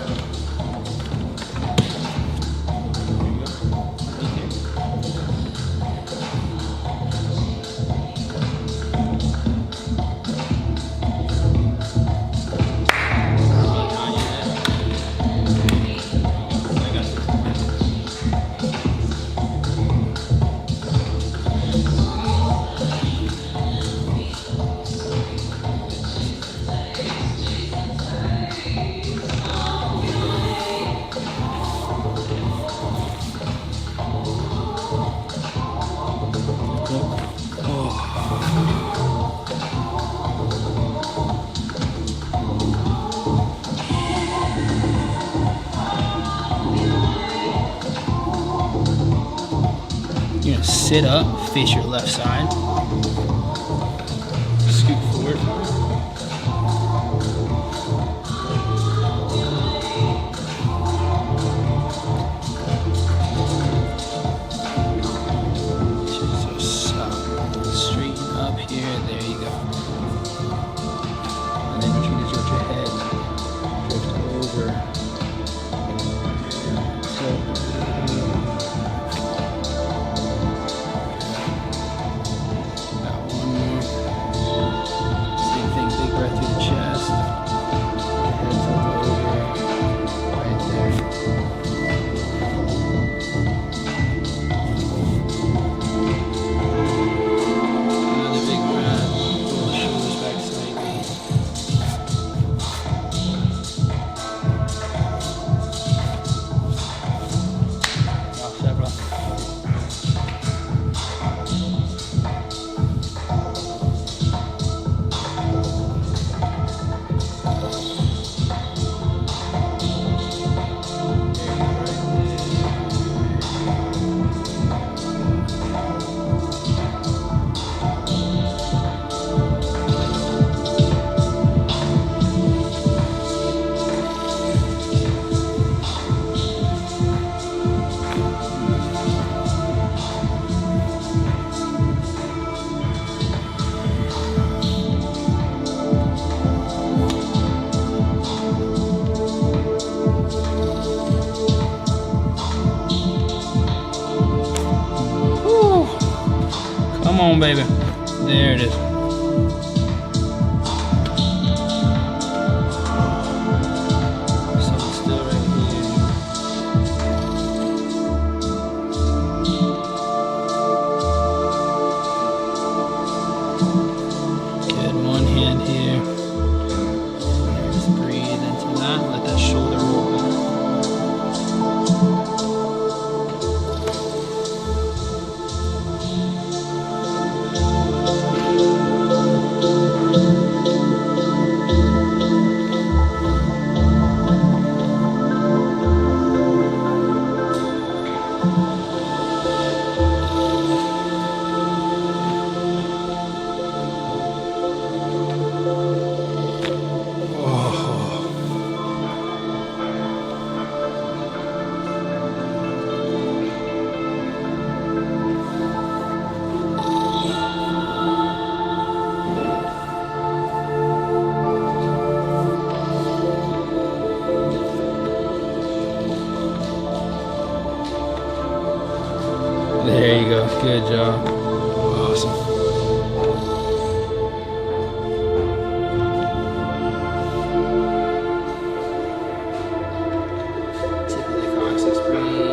back. You're gonna sit up, face your left side. Scoot forward. So straighten up here. There you go. And then you're gonna tilt your head, drift over. Come on, baby. There it is. Stand still right here. Good. One hand here. Just breathe into that. Let that shoulder roll back. There you go. Good job. Awesome. Tip of the coccyx, breathe.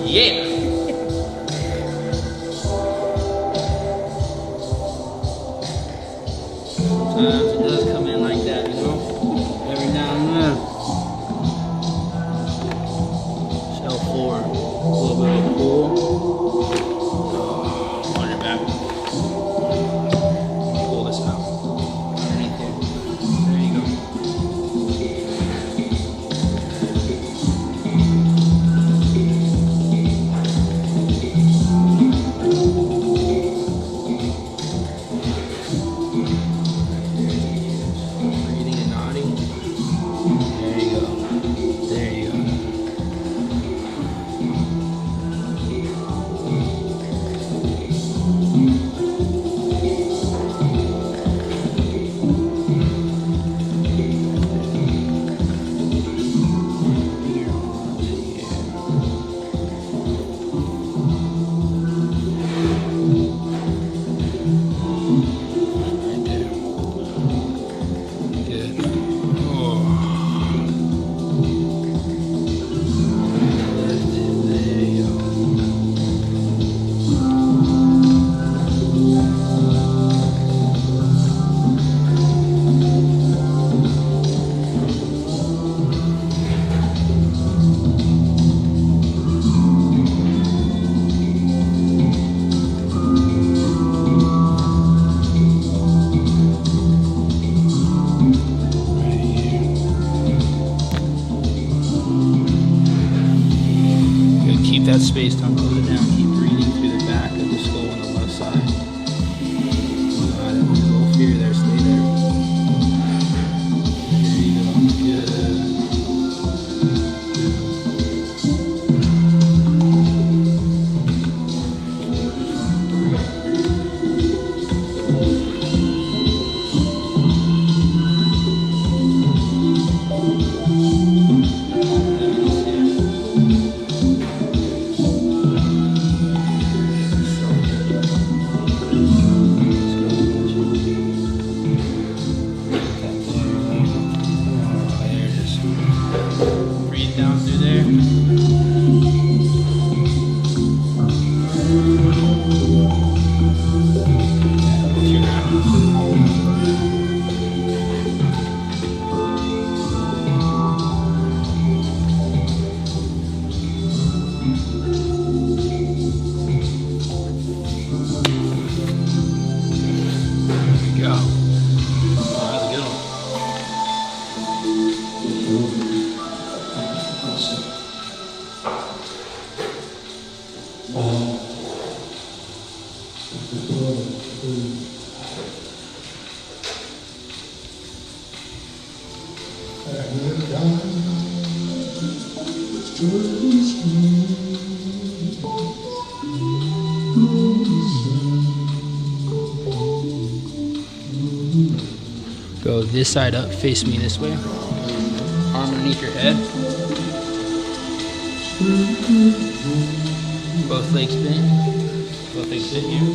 Yeah. Sometimes it does come in like that, you know? Every now and then. Shell 4. A little bit of a pull. On your back. Pull this out. Underneath here. There you go. That space, don't close it down. Keep breathing through the back of the skull on the left side. Got it. A little fear there. Stay there. There you go. Good. Down through there. Go this side up, face me this way. Arm underneath your head. Both legs bent. Both legs bent here.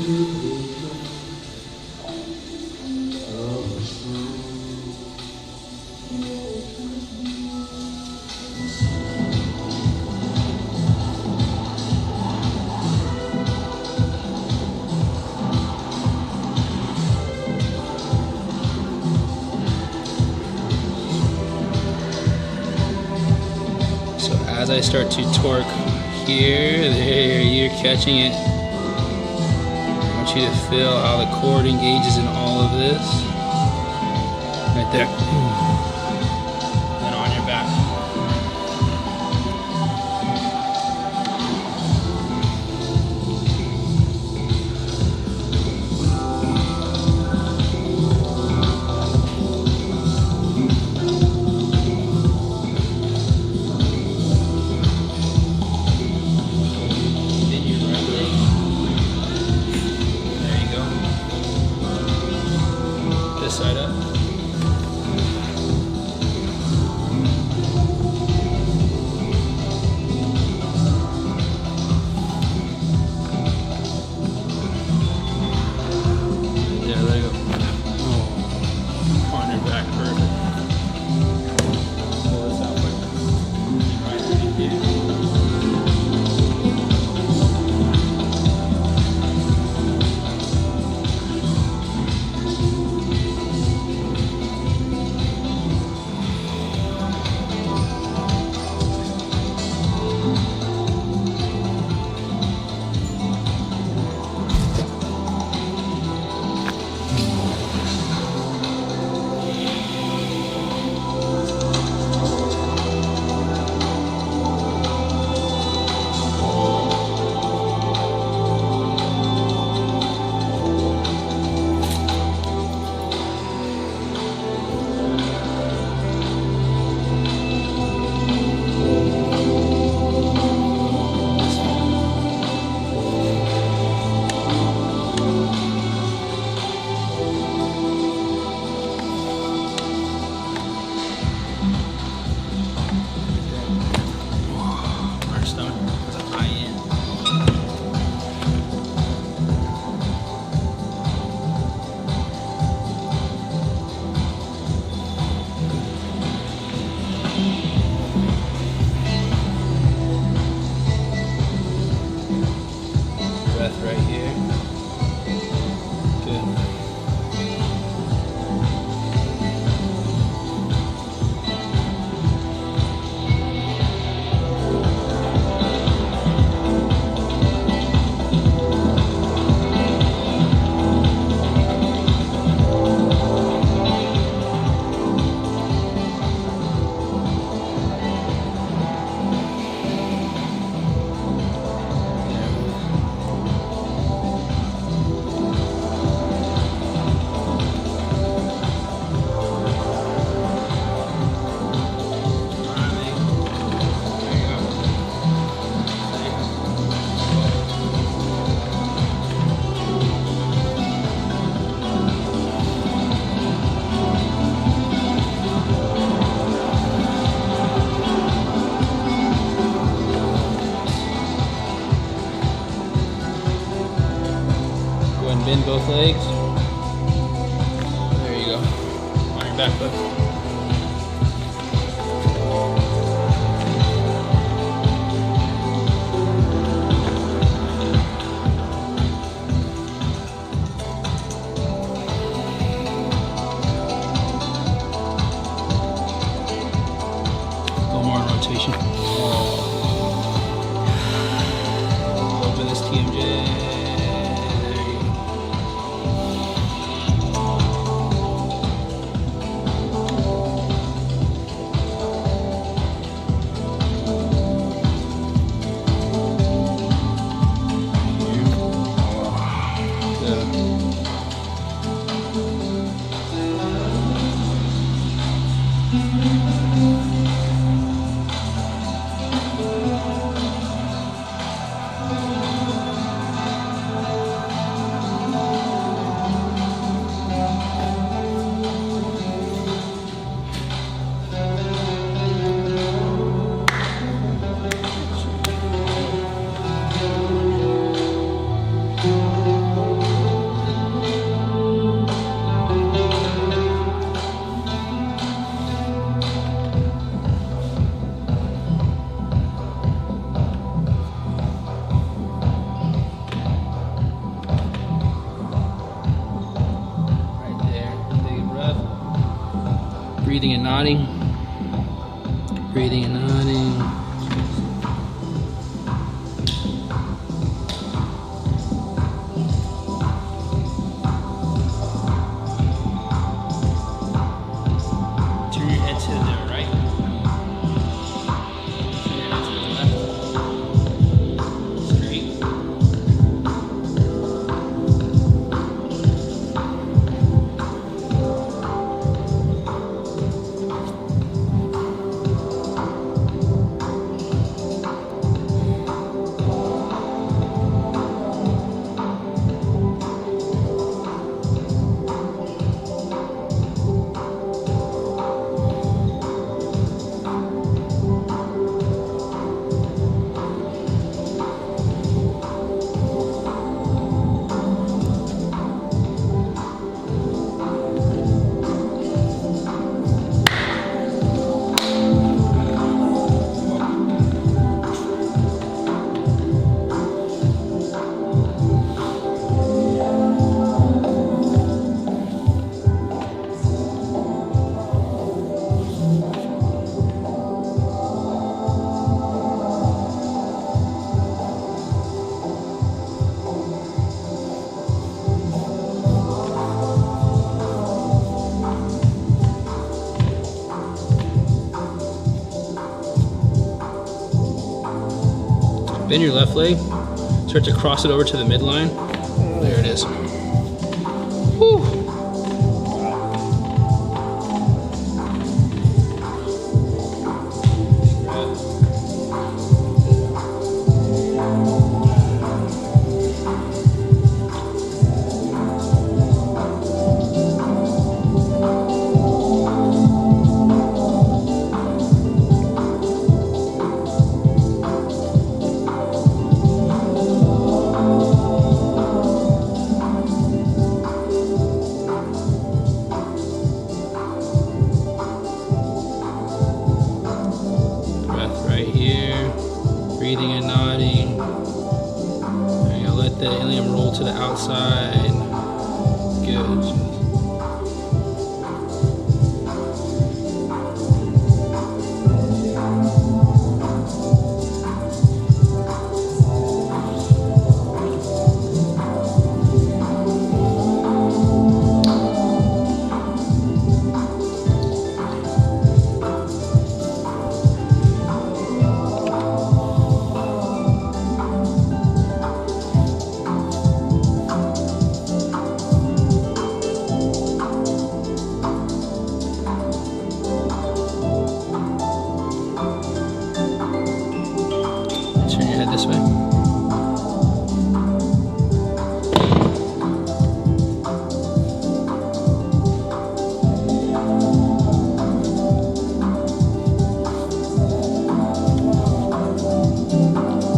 As I start to torque here, there, you're catching it. I want you to feel how the cord engages in all of this. Right there. Then on your back. Side up. Breath right here. Good. Bend both legs. There you go. On your back foot. A little more in rotation. Open this TMJ. Breathing and nodding. Breathing and nodding. Turn your head to the right. Turn your head to the left. Straight. Bend your left leg, start to cross it over to the midline. There it is. Whew. Breathing and nodding. There you go. Let the ilium roll to the outside. Good. Turn your head this way.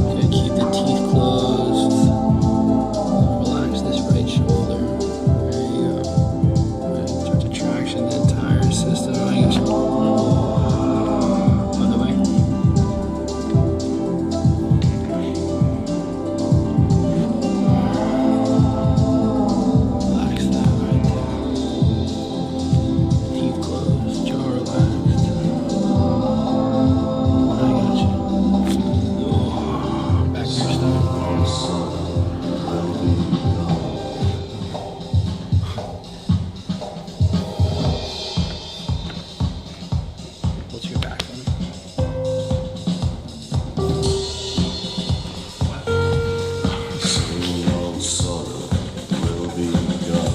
Okay, keep the teeth closed. Relax this right shoulder. There you go. Start to traction the entire system. I guess. Other way. Relax that right there. Teeth closed, jaw relaxed. I got you. Back to your stomach. Pull to your back. All sorrow will be gone.